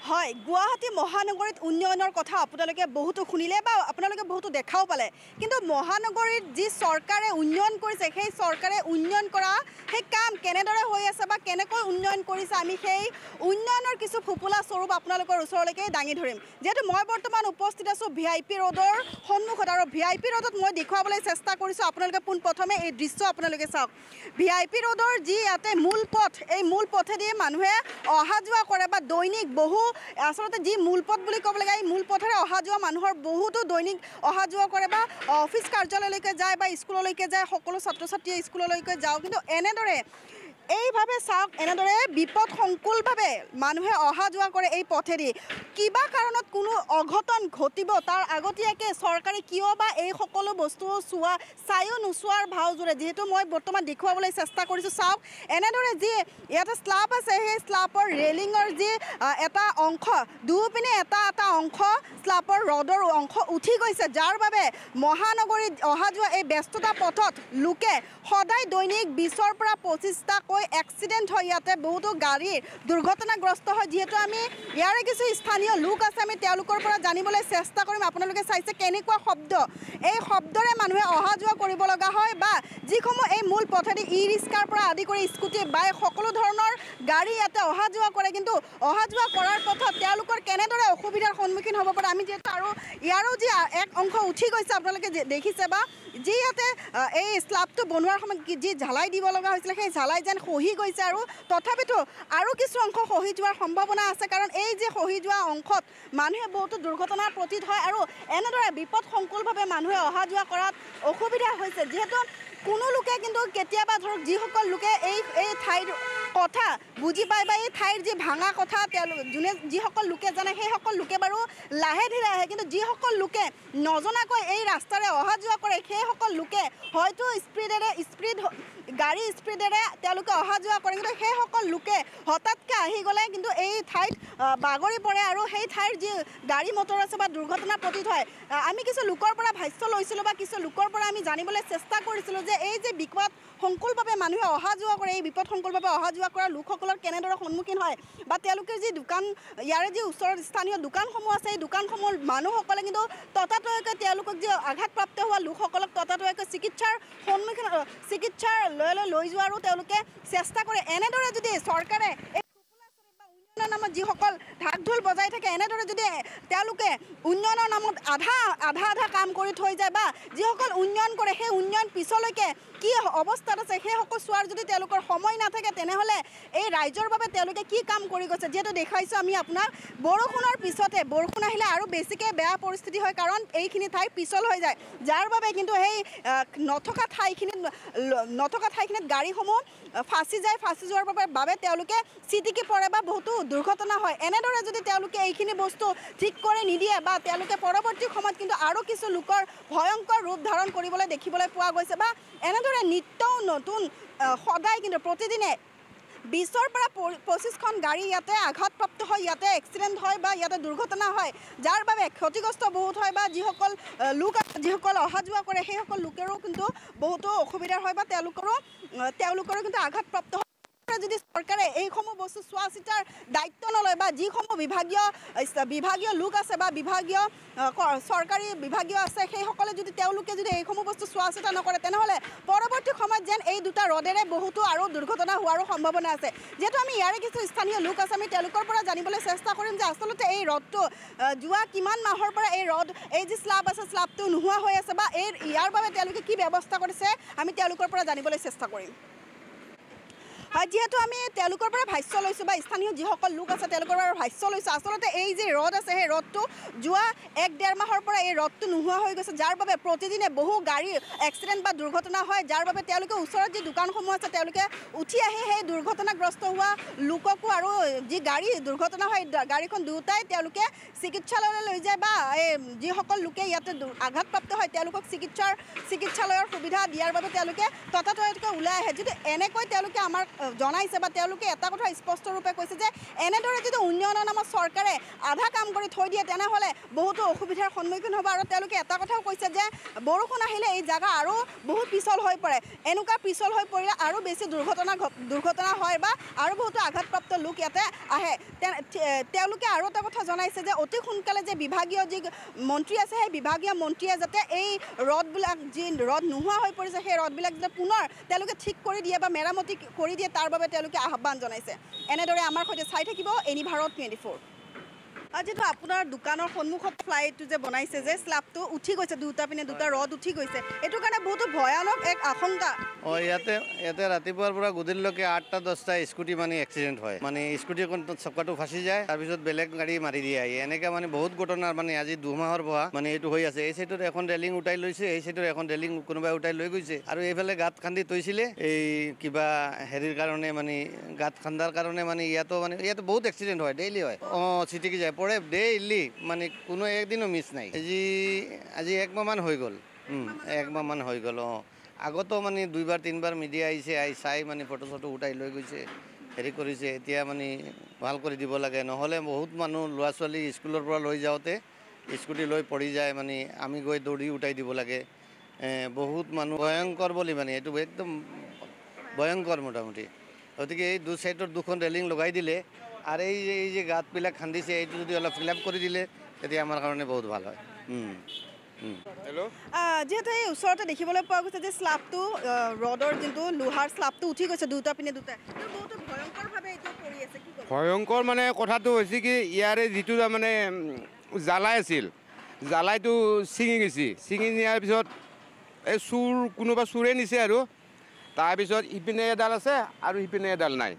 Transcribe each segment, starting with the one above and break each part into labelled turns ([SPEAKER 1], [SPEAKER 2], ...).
[SPEAKER 1] হয়, গুৱাহাটী মহানগৰীত উন্নয়নৰ কথা আপোনালোকে বহুতো শুনিলে বা আপোনালোকে বহুতো দেখাও পালে, কিন্তু মহানগৰীত যি চৰকাৰে উন্নয়ন কৰিছে সেই চৰকাৰে উন্নয়ন কৰা সেই কাম কেনেদৰে হৈ আছে বা কেনেকৈ উন্নয়ন কৰিছে আমি সেই উন্নয়নৰ কিছু ফুপুলা স্বৰূপ আপোনালোকৰ ওচৰলৈকে দাঙি ধৰিম। যিহেতু মই বৰ্তমান উপস্থিত আছোঁ VIP ৰোডৰ সন্মুখত, আৰু VIP ৰোডত মই দেখুৱাবলৈ চেষ্টা কৰিছোঁ। আপোনালোকে পোনপ্ৰথমে এই দৃশ্য আপোনালোকে চাওক। VIP ৰোডৰ যি ইয়াতে মূল পথ, এই মূল পথেদি মানুহে অহা যোৱা কৰে বা দৈনিক বহু আচলতে যি মূল পথ বুলি ক'ব লাগে, এই মূল পথেৰে অহা যোৱা মানুহৰ বহুতো দৈনিক অহা যোৱা কৰে বা অফিচ কাৰ্যালয়লৈকে যায় বা স্কুললৈকে যায়, সকলো ছাত্ৰ ছাত্ৰীয়ে স্কুললৈকে যাওঁ। কিন্তু এনেদৰে এইভাৱে চাওক, এনেদৰে বিপদসংকুলভাৱে মানুহে অহা যোৱা কৰে এই পথেদি। কিবা কাৰণত কোনো অঘটন ঘটিব তাৰ আগতীয়াকৈ চৰকাৰে কিয় বা এই সকলো বস্তু চায়ো নোচোৱাৰ ভাওজোৰে, যিহেতু মই বৰ্তমান দেখুৱাবলৈ চেষ্টা কৰিছোঁ। চাওক, এনেদৰে যি ইয়াতে স্লাব আছে, সেই স্লাবৰ ৰেলিঙৰ যি এটা অংশ, দুপিনে এটা এটা অংশ স্লাবৰ ৰডৰ অংশ উঠি গৈছে, যাৰ বাবে মহানগৰীত অহা যোৱা এই ব্যস্ততা পথত লোকে সদায় দৈনিক 20ৰ পৰা 25টাকৈ এক্সিডেণ্ট হয়। ইয়াতে বহুতো গাড়ীৰ দুৰ্ঘটনাগ্ৰস্ত হয়। যিহেতু আমি ইয়াৰে কিছু স্থানীয় লোক আছে, আমি তেওঁলোকৰ পৰা জানিবলৈ চেষ্টা কৰিম। আপোনালোকে চাইছে কেনেকুৱা শব্দ, এই শব্দৰে মানুহে অহা যোৱা কৰিব লগা হয়, বা যিসমূহ এই মূল পথেদি ৰিক্সাৰ পৰা আদি কৰি স্কুটি, বাইক সকলো ধৰণৰ গাড়ী ইয়াতে অহা যোৱা কৰে। কিন্তু অহা যোৱা কৰাৰ পথত তেওঁলোকৰ কেনেদৰে অসুবিধাৰ সন্মুখীন হ'ব পাৰে আমি যিহেতু, আৰু ইয়াৰো যি এক অংশ উঠি গৈছে আপোনালোকে দেখিছে, বা যি ইয়াতে এই স্লাবটো বনোৱাৰ সময়ত যি ঝালাই দিব লগা হৈছিলে সেই ঝালাই যেন খহি গৈছে, আৰু তথাপিতো আৰু কিছু অংশ খহি যোৱাৰ সম্ভাৱনা আছে। কাৰণ এই যে খহি যোৱা অংশত মানুহে বহুতো দুৰ্ঘটনাৰ পতিত হয়, আৰু এনেদৰে বিপদসংকুলভাৱে মানুহে অহা যোৱা কৰাত অসুবিধা হৈছে। যিহেতু কোনো লোকে কিন্তু কেতিয়াবা ধৰক যিসকল লোকে এই ঠাইৰ কথা বুজি পায় বা এই ঠাইৰ যি ভাঙা কথা যিসকল লোকে জানে সেইসকল লোকে বাৰু লাহে ধীৰে আহে, কিন্তু যিসকল লোকে নজনাকৈ এই ৰাস্তাৰে অহা যোৱা কৰে সেইসকল লোকে হয়তো গাড়ী স্পীডেৰে তেওঁলোকে অহা যোৱা কৰে, কিন্তু সেইসকল লোকে হঠাৎকৈ আহি গ'লে কিন্তু এই ঠাইত বাগৰি পৰে, আৰু সেই ঠাইৰ যি গাড়ী মটৰ আছে বা দুৰ্ঘটনা পতিত হয়। আমি কিছু লোকৰ পৰা ভাষ্য লৈছিলোঁ বা কিছু লোকৰ পৰা আমি জানিবলৈ চেষ্টা কৰিছিলোঁ যে এই যে বিপদসংকুলভাৱে মানুহে অহা যোৱা কৰে, এই বিপদসংকুলভাৱে অহা যোৱা কৰা লোকসকলৰ কেনেদৰে সন্মুখীন হয়, বা তেওঁলোকে যি দোকান, ইয়াৰে যি ওচৰত স্থানীয় দোকানসমূহ আছে, এই দোকানসমূহ মানুহসকলে কিন্তু ততাতৈয়াকৈ তেওঁলোকক যি আঘাতপ্ৰাপ্ত হোৱা লোকসকলক ততাতৈয়াকৈ চিকিৎসালয়লৈ লৈ যোৱাৰো তেওঁলোকে চেষ্টা কৰে। এনেদৰে যদি চৰকাৰে উন্নয়নৰ নামত যিসকল ঢাক ঢোল বজাই থাকে, এনেদৰে যদি তেওঁলোকে উন্নয়নৰ নামত আধা কাম কৰি থৈ যায়, বা যিসকল উন্নয়ন কৰে সেই উন্নয়ন পিছলৈকে কি অৱস্থাত আছে সেইসকল চোৱাৰ যদি তেওঁলোকৰ সময় নাথাকে, তেনেহ'লে এই ৰাইজৰ বাবে তেওঁলোকে কি কাম কৰি গৈছে। যিহেতু দেখাইছোঁ আমি আপোনাক, বৰষুণৰ পিছতে বৰষুণ আহিলে আৰু বেছিকৈ বেয়া পৰিস্থিতি হয়, কাৰণ এইখিনি ঠাই পিছল হৈ যায়, যাৰ বাবে কিন্তু সেই নথকা ঠাইখিনিত গাড়ীসমূহ ফাঁচি যোৱাৰ বাবে তেওঁলোকে চিটিকি পৰে বা বহুতো দুৰ্ঘটনা হয়। এনেদৰে যদি তেওঁলোকে এইখিনি বস্তু ঠিক কৰি নিদিয়ে, বা তেওঁলোকে পৰৱৰ্তী সময়ত কিন্তু আৰু কিছু লোকৰ ভয়ংকৰ ৰূপ ধাৰণ কৰিবলৈ দেখিবলৈ পোৱা গৈছে, বা এনেদৰে নিত্যও নতুন সদায় কিন্তু প্ৰতিদিনে 20ৰ পৰা 25খন গাড়ী ইয়াতে আঘাতপ্ৰাপ্ত হয়, ইয়াতে এক্সিডেণ্ট হয় বা ইয়াতে দুৰ্ঘটনা হয়, যাৰ বাবে ক্ষতিগ্ৰস্ত বহুত হয়, বা যিসকল অহা যোৱা কৰে সেইসকল লোকেৰো কিন্তু বহুতো অসুবিধাৰ হয়, বা তেওঁলোকৰো কিন্তু আঘাতপ্ৰাপ্ত হয়। যদি চৰকাৰে এইসমূহ বস্তু চোৱা চিতাৰ দায়িত্ব নলয়, বা যিসমূহ বিভাগীয় লোক আছে বা চৰকাৰী বিভাগীয় আছে, সেইসকলে যদি তেওঁলোকে যদি এইসমূহ বস্তু চোৱা চিতা নকৰে, তেনেহ'লে পৰৱৰ্তী সময়ত যেন এই দুটা ৰডেৰে বহুতো আৰু দুৰ্ঘটনা হোৱাৰো সম্ভাৱনা আছে। যিহেতু আমি ইয়াৰে কিছু স্থানীয় লোক আছে, আমি তেওঁলোকৰ পৰা জানিবলৈ চেষ্টা কৰিম যে আচলতে এই ৰডটো যোৱা কিমান মাহৰ পৰা এই যি স্লাব আছে স্লাবটো নোহোৱা হৈ আছে, বা ইয়াৰ বাবে তেওঁলোকে কি ব্যৱস্থা কৰিছে আমি তেওঁলোকৰ পৰা জানিবলৈ চেষ্টা কৰিম। হয়, যিহেতু আমি তেওঁলোকৰ পৰা ভাষ্য লৈছোঁ বা স্থানীয় যিসকল লোক আছে তেওঁলোকৰ পৰা ভাষ্য লৈছোঁ, আচলতে এই যি ৰড আছে সেই ৰডটো যোৱা 1-1.5 মাহৰ পৰা এই ৰডটো নোহোৱা হৈ গৈছে, যাৰ বাবে প্ৰতিদিনে বহু গাড়ী এক্সিডেণ্ট বা দুৰ্ঘটনা হয়, যাৰ বাবে তেওঁলোকে ওচৰত যি দোকানসমূহ আছে তেওঁলোকে উঠি আহি সেই দুৰ্ঘটনাগ্ৰস্ত হোৱা লোককো আৰু যি গাড়ী দুৰ্ঘটনা হয় গাড়ীখন দুয়োটাই তেওঁলোকে চিকিৎসালয়লৈ লৈ যায়, বা যিসকল লোকে ইয়াতে আঘাতপ্ৰাপ্ত হয় তেওঁলোকক চিকিৎসালয়ৰ সুবিধা দিয়াৰ বাবে তেওঁলোকে ততাতৈয়াকৈ ওলাই আহে। যদি এনেকৈ তেওঁলোকে আমাৰ জনাইছে বা তেওঁলোকে এটা কথা স্পষ্টৰূপে কৈছে যে এনেদৰে যদি উন্নয়নৰ নামত চৰকাৰে আধা কাম কৰি থৈ দিয়ে তেনেহ'লে বহুতো অসুবিধাৰ সন্মুখীন হ'ব আৰু তেওঁলোকে এটা কথাও কৈছে যে বৰষুণ আহিলে এই জাগা আৰু বহুত পিছল হৈ পৰে এনেকুৱা পিছল হৈ পৰিলে আৰু বেছি দুৰ্ঘটনা হয় বা আৰু বহুতো আঘাতপ্ৰাপ্ত লোক ইয়াতে আহে তেওঁলোকে আৰু এটা কথা জনাইছে যে অতি সোনকালে যে বিভাগীয় যি মন্ত্ৰী আছে সেই বিভাগীয় মন্ত্ৰীয়ে যাতে এই ৰডবিলাক যি ৰড নোহোৱা হৈ পৰিছে সেই ৰডবিলাক যাতে পুনৰ তেওঁলোকে ঠিক কৰি দিয়ে বা মেৰামতি কৰি দিয়ে তাৰ বাবে তেওঁলোকে আহ্বান জনাইছে এনেদৰে আমাৰ সৈতে চাই থাকিব এনি ভাৰত 24 যিটো আপোনাৰ দোকানৰ সন্মুখত ফ্লাইটো যে বনাইছে যে স্ল্যাবটো উঠি গৈছে দুটা পিনে দুটা ৰড উঠি গৈছে এইটো কাৰণে বহুতো ভয়ানক এক আশংকা
[SPEAKER 2] ইয়াতে ৰাতিপুৱাৰ পৰা গধূলিলৈকে 8টা 10টা স্কুটি মানে এক্সিডেণ্ট হয় মানে স্কুটিখন চকাটো ফাঁচি যায় তাৰপিছত বেলেগ গাড়ী মাৰি দিয়ে এনেকৈ মানে বহুত ঘটনা মানে আজি 2 মাহৰ পৰা মানে এইটো হৈ আছে এই চাইডত এখন ৰেলিং উঠাই লৈছে এই চাইডত এখন ৰেলিং কোনোবাই উঠাই লৈ গৈছে আৰু এইফালে গাঁত খান্দি থৈছিলে এই কিবা হেৰিৰ কাৰণে মানে গাঁত খান্দাৰ কাৰণে মানে ইয়াতে বহুত এক্সিডেণ্ট হয় ডেইলি হয় চিটিকি যায় পৰে ডেইলি মানে কোনো একদিনো মিছ নাই আজি 1 মাহমান হৈ গ'ল 1 মাহমান হৈ গ'ল আগতো মানে 2বাৰ 3বাৰ মিডিয়া আহিছে চাই মানে ফটো চটো উঠাই লৈ গৈছে হেৰি কৰিছে এতিয়া মানে ভাল কৰি দিব লাগে নহ'লে বহুত মানুহ ল'ৰা ছোৱালী স্কুলৰ পৰা লৈ যাওঁতে স্কুটি লৈ পৰি যায় মানে আমি গৈ দৌৰি উঠাই দিব লাগে বহুত মানুহ ভয়ংকৰ বুলি মানে এইটো একদম ভয়ংকৰ মোটামুটি গতিকে এই 2 চাইডৰ 2খন ৰেলিং লগাই দিলে আৰু এই যে গাঁতবিলাক খান্দিছে এইটো যদি অলপ ফিল আপ কৰি দিলে তেতিয়া আমাৰ কাৰণে বহুত ভাল হয়
[SPEAKER 3] হেল্ল'
[SPEAKER 1] যিহেতু এই ওচৰতে দেখিবলৈ পোৱা গৈছে যে স্ল্যাবটো ৰডৰ যোনটো লোহাৰ স্ল্যাবটো উঠি গৈছে দুটা পিনে দুটা বহুতো ভয়ংকৰভাৱে এইটো পৰি আছে কি
[SPEAKER 3] ভয়ংকৰ মানে কথাটো হৈছে কি ইয়াৰে যিটো মানে জ্বালাই আছিল জ্বালাইটো ছিঙি গৈছে ছিঙি নিয়াৰ পিছত এই কোনোবা চোৰে নিছে আৰু তাৰপিছত ইপিনে এডাল আছে আৰু সিপিনে এডাল নাই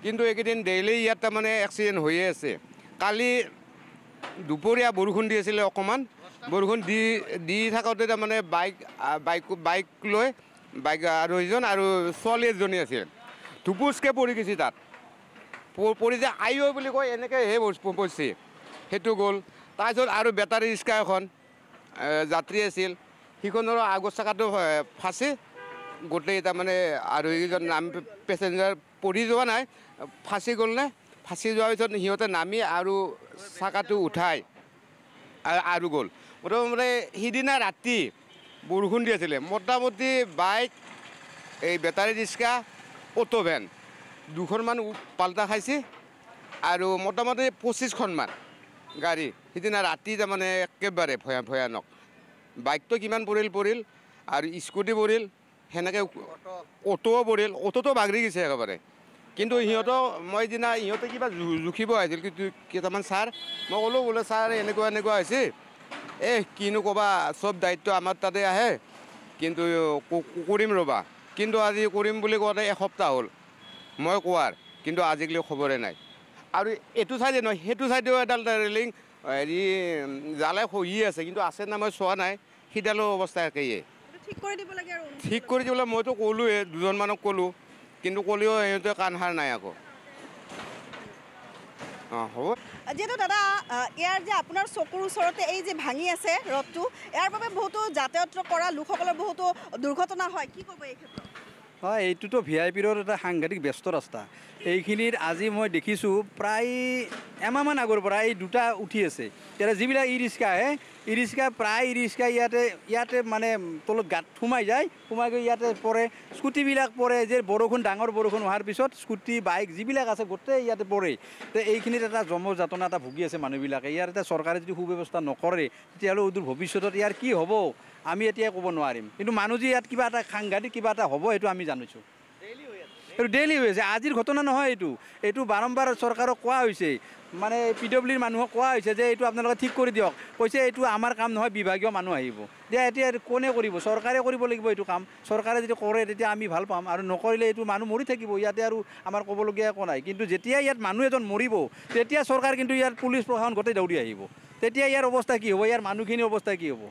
[SPEAKER 3] কিন্তু এইকেইদিন ডেইলি ইয়াত তাৰমানে এক্সিডেণ্ট হৈয়ে আছে কালি দুপৰীয়া বৰষুণ দি আছিলে অকণমান বৰষুণ দি থাকোঁতে তাৰমানে বাইক লৈ বাইক আৰু এজন আৰু ছোৱালী এজনী আছিল ধুপুচকৈ পৰি গৈছে তাত পৰি যে আইঅ বুলি কয় এনেকৈ পৰিছে সেইটো গ'ল তাৰপিছত আৰু বেটাৰী ৰিক্সা এখন যাত্ৰী আছিল সিখনৰ আগৰ চকাটো ফাঁচি গোটেই তাৰমানে আৰু এইজন নাম পেচেঞ্জাৰ পৰি যোৱা নাই ফাঁচি গ'ল নে ফাঁচি যোৱাৰ পিছত সিহঁতে নামি আৰু চকাটো উঠাই আৰু গ'ল মোটামুটি সিদিনা ৰাতি বৰষুণ দি আছিলে মোটামুটি বাইক এই বেটাৰী ৰিক্সা অটো ভেন 2খনমান পাল্টা খাইছে আৰু মোটামুটি 25খনমান গাড়ী সিদিনা ৰাতি তাৰমানে একেবাৰে ভয়ানক বাইকটো কিমান পৰিল আৰু স্কুটি পৰিল সেনেকৈ অটোও পৰিল অটোটো বাগৰি গৈছে একেবাৰে কিন্তু মই দিনা সিহঁতে কিবা জুখিব আহিছিল কেইটামান ছাৰ মই ক'লোঁ বোলে ছাৰ এনেকুৱা হৈছে কিনো ক'বা চব দায়িত্ব আমাৰ তাতে আহে কিন্তু কৰিম ৰ'বা কিন্তু আজি কৰিম বুলি কওঁতে এসপ্তাহ হ'ল মই কোৱাৰ কিন্তু আজিকালি খবৰে নাই আৰু এইটো চাইডে নহয় সেইটো চাইডেও এডাল ৰেলিং হেৰি জ্বালাই খহি আছে কিন্তু আছে না মই চোৱা নাই সিডালৰ অৱস্থা একেয়ে ঠিক কৰি দিবলৈ মইতো ক'লোৱে 2জনমানক ক'লোঁ কিন্তু ক'লেও সিহঁতে কাণ সাৰ নাই আকৌ হ'ব
[SPEAKER 1] যিহেতু দাদা ইয়াৰ যে আপোনাৰ চকুৰ ওচৰতে এই যে ভাঙি আছে ৰডটো ইয়াৰ বাবে বহুতো যাতায়াত কৰা লোকসকলৰ বহুতো দুৰ্ঘটনা হয় কি ক'ব এই ক্ষেত্ৰত
[SPEAKER 4] হয় এইটোতো VIP ৰোড এটা সাংঘাতিক ব্যস্ত ৰাস্তা এইখিনিত আজি মই দেখিছোঁ প্ৰায় এমাহমান আগৰ পৰা এই দুটা উঠি আছে এতিয়া যিবিলাক ই ৰিক্সা আহে ই ৰিক্সা প্ৰায় ই ৰিক্সা ইয়াতে মানে তলত গাঁত সোমাই গৈ ইয়াতে পৰে স্কুটিবিলাক পৰে যে ডাঙৰ বৰষুণ হোৱাৰ পিছত স্কুটি বাইক যিবিলাক আছে গোটেই ইয়াতে পৰে তো এইখিনিত এটা যাতনা এটা ভুগি আছে মানুহবিলাকে ইয়াৰ এটা চৰকাৰে যদি সুব্যৱস্থা নকৰে তেতিয়াহ'লে অদূৰ ভৱিষ্যতত ইয়াৰ কি হ'ব আমি এতিয়া ক'ব নোৱাৰিম কিন্তু মানুহ যে ইয়াত কিবা এটা সাংঘাতিক কিবা এটা হ'ব সেইটো আমি জানিছোঁ এইটো ডেইলি হৈ আছে আজিৰ ঘটনা নহয় এইটো বাৰম্বাৰ চৰকাৰক কোৱা হৈছে মানে PWৰ মানুহক কোৱা হৈছে যে এইটো আপোনালোকে ঠিক কৰি দিয়ক কৈছে এইটো আমাৰ কাম নহয় বিভাগীয় মানুহ আহিব এতিয়া কোনে কৰিব চৰকাৰে কৰিব লাগিব এইটো কাম চৰকাৰে যদি কৰে তেতিয়া আমি ভাল পাম আৰু নকৰিলে এইটো মানুহ মৰি থাকিব ইয়াতে আৰু আমাৰ ক'বলগীয়া একো নাই কিন্তু যেতিয়া ইয়াত মানুহ এজন মৰিব তেতিয়া চৰকাৰ কিন্তু ইয়াত পুলিচ প্ৰশাসন গোটেই দৌৰি আহিব তেতিয়া ইয়াৰ অৱস্থা কি হ'ব ইয়াৰ মানুহখিনিৰ অৱস্থা কি হ'ব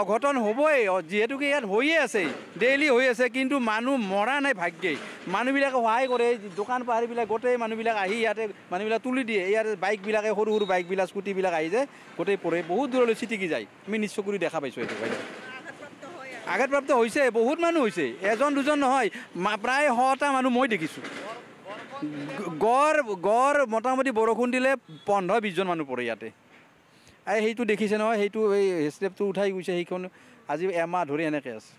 [SPEAKER 4] অঘটন হ'বই যিহেতুকে ইয়াত হৈয়ে আছে ডেইলি হৈ আছে কিন্তু মানুহ মৰা নাই ভাগ্যেই মানুহবিলাকে সহায় কৰে দোকান পাহাৰবিলাক গোটেই মানুহবিলাক আহি ইয়াতে মানুহবিলাক তুলি দিয়ে ইয়াতে বাইকবিলাকে সৰু বাইকবিলাক স্কুটিবিলাক আহি যায় গোটেই পৰে বহুত দূৰলৈ চিটিকি যায় আমি নিশ্চয় কৰি দেখা পাইছোঁ এইটো আঘাতপ্ৰাপ্ত হৈছে, বহুত মানুহ হৈছে, এজন দুজন নহয়, প্ৰায় 100টা মানুহ মই দেখিছোঁ। গড় মোটামুটি বৰষুণ দিলে 15-20জন মানুহ পৰে ইয়াতে। সেইটো দেখিছে নহয়, সেইটো এই ষ্টেপটো উঠাই গৈছে, সেইখন আজি এমাহ ধৰি এনেকৈ আছে।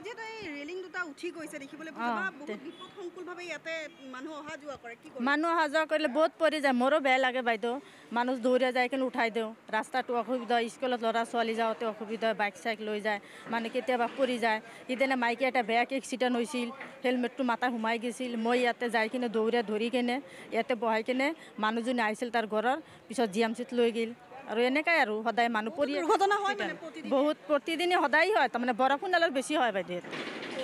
[SPEAKER 1] যিহেতু এই ৰেলিং দুটা উঠি গৈছে দেখিবলৈ পোৱা যায়, বহুত বিপদসংকুলভাৱে ইয়াতে মানুহ অহা যোৱা কৰে, কি কৰে?
[SPEAKER 5] মানুহ অহা যোৱা কৰিলে বহুত পৰি যায়, মোৰো বেয়া লাগে বাইদেউ। মানুহ দৌৰা যায় কিন্তু উঠাই দিওঁ, ৰাস্তাটো অসুবিধা, স্কুলত ল'ৰা ছোৱালী যাওঁতে অসুবিধা, বাইক চাইক লৈ যায়, মানে কেতিয়াবা পৰি যায়। ইদিনা মাইকী এটা বেয়াকৈ এক্সিডেণ্ট হৈছিল, হেলমেটটো মাথা সোমাই গৈছিল, মই ইয়াতে যাই কিনে দৌৰা ধৰি কিনে ইয়াতে বহাই কিনে মানুহজনী আহিছিল তাৰ ঘৰৰ, পিছত GMCত লৈ গ'ল। আৰু এনেকাই আৰু সদায় মানুহ পৰি
[SPEAKER 1] দুৰ্ঘটনা হয়
[SPEAKER 5] বহুত, প্ৰতিদিনে সদায় হয়, তাৰমানে বৰষুণ অলপ বেছি হয় বাইদেউ।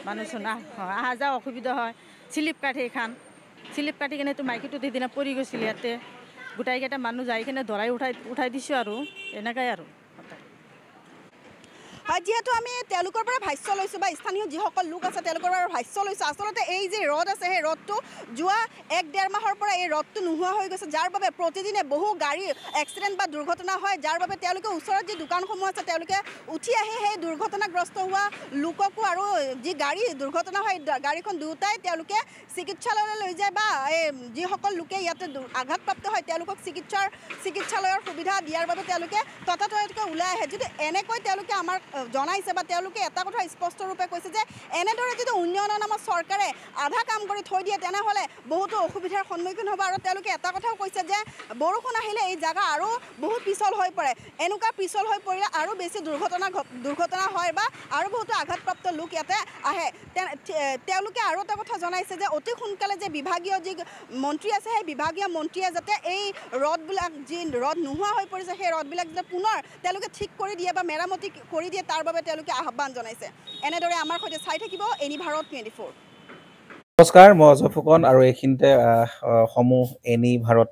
[SPEAKER 5] মানুহ চোন অহা যোৱা অসুবিধা হয়, স্লিপ কাঠি এইখন, স্লিপ কাটি কিনে মাইকীটো সেইদিনা পৰি গৈছিল ইয়াতে, গোটাইকেইটা মানুহ যাই কিনে ধৰাই উঠাই দিছোঁ আৰু এনেকাই আৰু।
[SPEAKER 1] যিহেতু আমি তেওঁলোকৰ পৰা ভাষ্য লৈছোঁ বা স্থানীয় যিসকল লোক আছে তেওঁলোকৰ পৰা ভাষ্য লৈছোঁ, আচলতে এই যি ৰদ আছে সেই ৰদটো যোৱা 1-1.5 মাহৰ পৰা এই ৰদটো নোহোৱা হৈ গৈছে, যাৰ বাবে প্ৰতিদিনে বহু গাড়ী এক্সিডেণ্ট বা দুৰ্ঘটনা হয়, যাৰ বাবে তেওঁলোকে ওচৰত যি দোকানসমূহ আছে তেওঁলোকে উঠি আহি সেই দুৰ্ঘটনাগ্ৰস্ত হোৱা লোককো আৰু যি গাড়ী দুৰ্ঘটনা হয় গাড়ীখন দুয়োটাই তেওঁলোকে চিকিৎসালয়লৈ লৈ যায় বা এই যিসকল লোকে ইয়াতে আঘাতপ্ৰাপ্ত হয় তেওঁলোকক চিকিৎসালয়ৰ সুবিধা দিয়াৰ বাবে তেওঁলোকে ততাতৈয়াকৈ ওলাই আহে। যদি এনেকৈ তেওঁলোকে আমাৰ জনাইছে বা তেওঁলোকে এটা কথা স্পষ্টৰূপে কৈছে যে এনেদৰে যদি উন্নয়নৰ নামত চৰকাৰে আধা কাম কৰি থৈ দিয়ে তেনেহ'লে বহুতো অসুবিধাৰ সন্মুখীন হ'ব। আৰু তেওঁলোকে এটা কথাও কৈছে যে বৰষুণ আহিলে এই জাগা আৰু বহুত পিছল হৈ পৰে, এনেকুৱা পিছল হৈ পৰিলে আৰু বেছি দুৰ্ঘটনা হয় বা আৰু বহুতো আঘাতপ্ৰাপ্ত লোক ইয়াতে আহে। তেওঁলোকে আৰু এটা কথা জনাইছে যে অতি সোনকালে যে বিভাগীয় যি মন্ত্ৰী আছে সেই বিভাগীয় মন্ত্ৰীয়ে যাতে এই ৰদবিলাক যি ৰদ নোহোৱা হৈ পৰিছে সেই ৰদবিলাক যাতে পুনৰ তেওঁলোকে ঠিক কৰি দিয়ে বা মেৰামতি কৰি দিয়ে তাৰ বাবে তেওঁলোকে আহ্বান জনাইছে। এনেদৰে আমাৰ সৈতে চাই থাকিব এনি ভাৰত 24।
[SPEAKER 6] নমস্কাৰ, মই অজয় ফুকন আৰু এইখিনিতে সমূহ এনি ভাৰত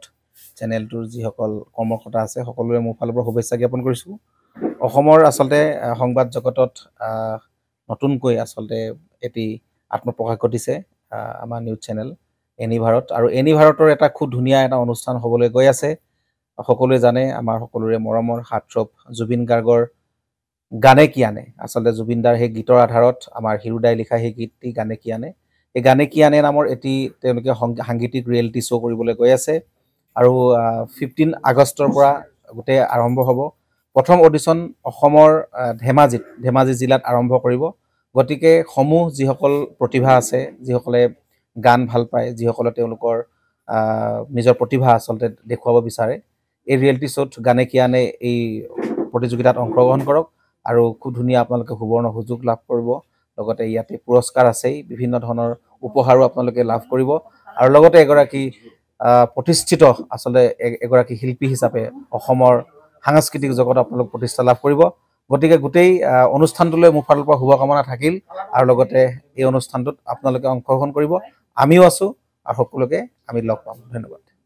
[SPEAKER 6] চেনেলটোৰ যিসকল কৰ্মকৰ্তা আছে সকলোৰে মোৰ ফালৰ পৰা শুভেচ্ছা জ্ঞাপন কৰিছোঁ। অসমৰ আচলতে সংবাদ জগতত নতুনকৈ আচলতে এটি আত্মপ্ৰকাশ ঘটিছে আমাৰ নিউজ চেনেল এনি ভাৰত, আৰু এনি ভাৰতৰ এটা খুব ধুনীয়া এটা অনুষ্ঠান হ'বলৈ গৈ আছে। সকলোৱে জানে আমাৰ সকলোৰে মৰমৰ হাৰ্টথ্ৰব জুবিন গাৰ্গৰ গানে কি আনে, আচলতে জুবিনদাৰ সেই গীতৰ আধাৰত আমাৰ হিৰুদাই লিখা সেই গীতটি গানে কি আনে, এই গানে কি আনে নামৰ এটি তেওঁলোকে সাংগীতিক ৰিয়েলিটি শ্ব' কৰিবলৈ গৈ আছে। আৰু 15 আগষ্টৰ পৰা গোটেই আৰম্ভ হ'ব। প্ৰথম অডিশ্যন অসমৰ ধেমাজি জিলাত আৰম্ভ কৰিব। গতিকে সমূহ যিসকল প্ৰতিভা আছে, যিসকলে গান ভাল পায়, যিসকলে তেওঁলোকৰ নিজৰ প্ৰতিভা আচলতে দেখুৱাব বিচাৰে, এই ৰিয়েলিটি শ্ব'ত গানে কি আনে এই প্ৰতিযোগিতাত অংশগ্ৰহণ কৰক আৰু খুব ধুনীয়া আপোনালোকে সুবৰ্ণ সুযোগ লাভ কৰিব। লগতে ইয়াতে পুৰস্কাৰ আছেই, বিভিন্ন ধৰণৰ উপহাৰো আপোনালোকে লাভ কৰিব আৰু লগতে এগৰাকী প্ৰতিষ্ঠিত আচলতে এগৰাকী শিল্পী হিচাপে অসমৰ সাংস্কৃতিক জগত আপোনালোক প্ৰতিষ্ঠা লাভ কৰিব। গতিকে গোটেই অনুষ্ঠানটোলৈ মোৰ ফালৰ পৰা শুভকামনা থাকিল আৰু লগতে এই অনুষ্ঠানটোত আপোনালোকে অংশগ্ৰহণ কৰিব। আমিও আছোঁ আৰু সকলোকে আমি লগ পাম। ধন্যবাদ।